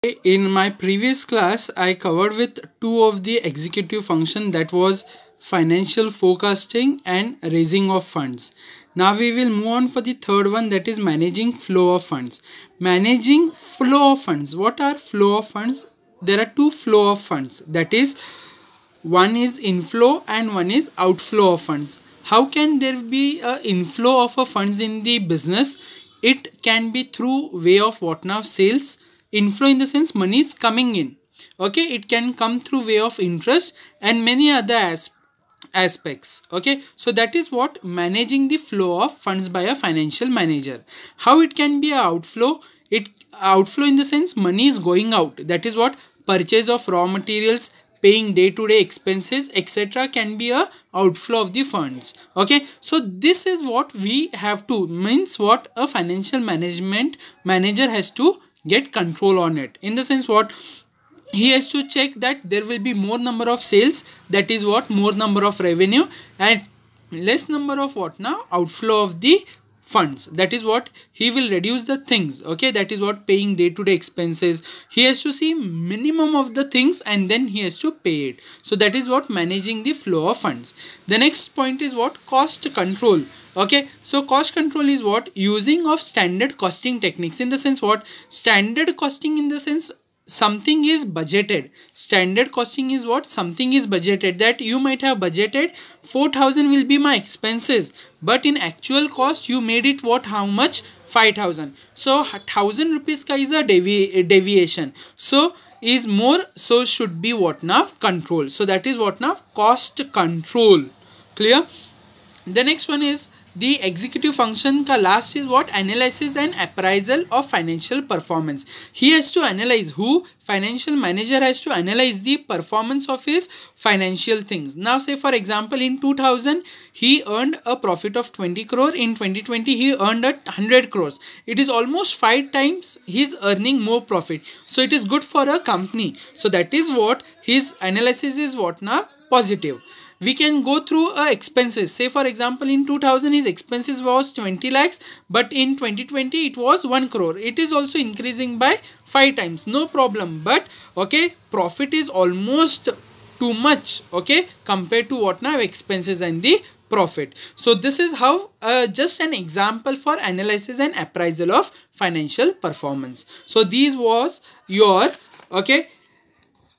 In my previous class, I covered with two of the executive function, that was financial forecasting and raising of funds. Now we will move on for the third one, that is managing flow of funds. Managing flow of funds. What are flow of funds? There are two flow of funds, that is one is inflow and one is outflow of funds. How can there be a inflow of a funds in the business? It can be through way of what now, sales. Inflow in the sense money is coming in. Okay, it can come through way of interest and many other aspects. Okay, so that is what managing the flow of funds by a financial manager. How it can be a outflow? It outflow in the sense money is going out. That is what purchase of raw materials, paying day-to-day expenses, etc. can be a outflow of the funds. Okay, so this is what we have to, means what a financial management manager has to get control on it, in the sense what he has to check that there will be more number of sales, that is what more number of revenue, and less number of what now, outflow of the funds. That is what he will reduce the things. Okay, that is what paying day-to-day expenses, he has to see minimum of the things and then he has to pay it. So that is what managing the flow of funds. The next point is what, cost control. Okay, so cost control is what, using of standard costing techniques, in the sense what, standard costing in the sense something is budgeted. Standard costing is what, something is budgeted, that you might have budgeted 4,000 will be my expenses, but in actual cost you made it what, how much, 5,000. So 1,000 rupees ka is a deviation, so is more, so should be what now, control. So that is what now, cost control. Clear? The next one is the executive function ka last is what, analysis and appraisal of financial performance. He has to analyze, who, financial manager has to analyze the performance of his financial things. Now say for example in 2000 he earned a profit of 20 crore, in 2020 he earned 100 crores. It is almost 5 times he's earning more profit, so it is good for a company. So that is what his analysis is what now, positive. We can go through expenses. Say for example in 2000 his expenses was 20 lakhs, but in 2020 it was 1 crore. It is also increasing by 5 times, no problem. But okay, profit is almost too much, okay, compared to what now, expenses and the profit. So this is how just an example for analysis and appraisal of financial performance. So these was your okay,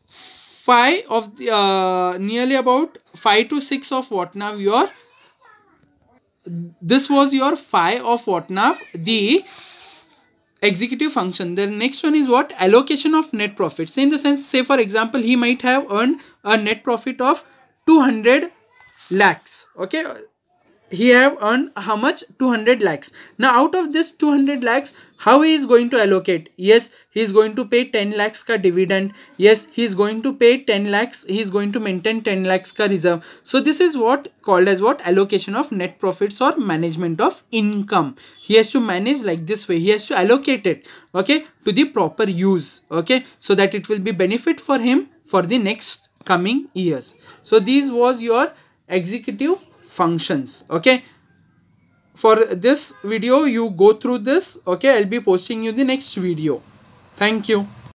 5 of the nearly about 5 to 6 of what now your, this was your 5 of what now, the executive function. The next one is what, allocation of net profits, in the sense say for example he might have earned a net profit of 200 lakhs. Okay, he have earned how much, 200 lakhs. Now out of this 200 lakhs, how he is going to allocate? Yes, he is going to pay 10 lakhs ka dividend. Yes, he is going to pay 10 lakhs. He is going to maintain 10 lakhs ka reserve. So this is what called as what, allocation of net profits or management of income. He has to manage like this way. He has to allocate it, okay, to the proper use, okay, so that it will be benefit for him for the next coming years. So these was your executive functions. Okay, for this video you go through this. Okay, I'll be posting you the next video. Thank you.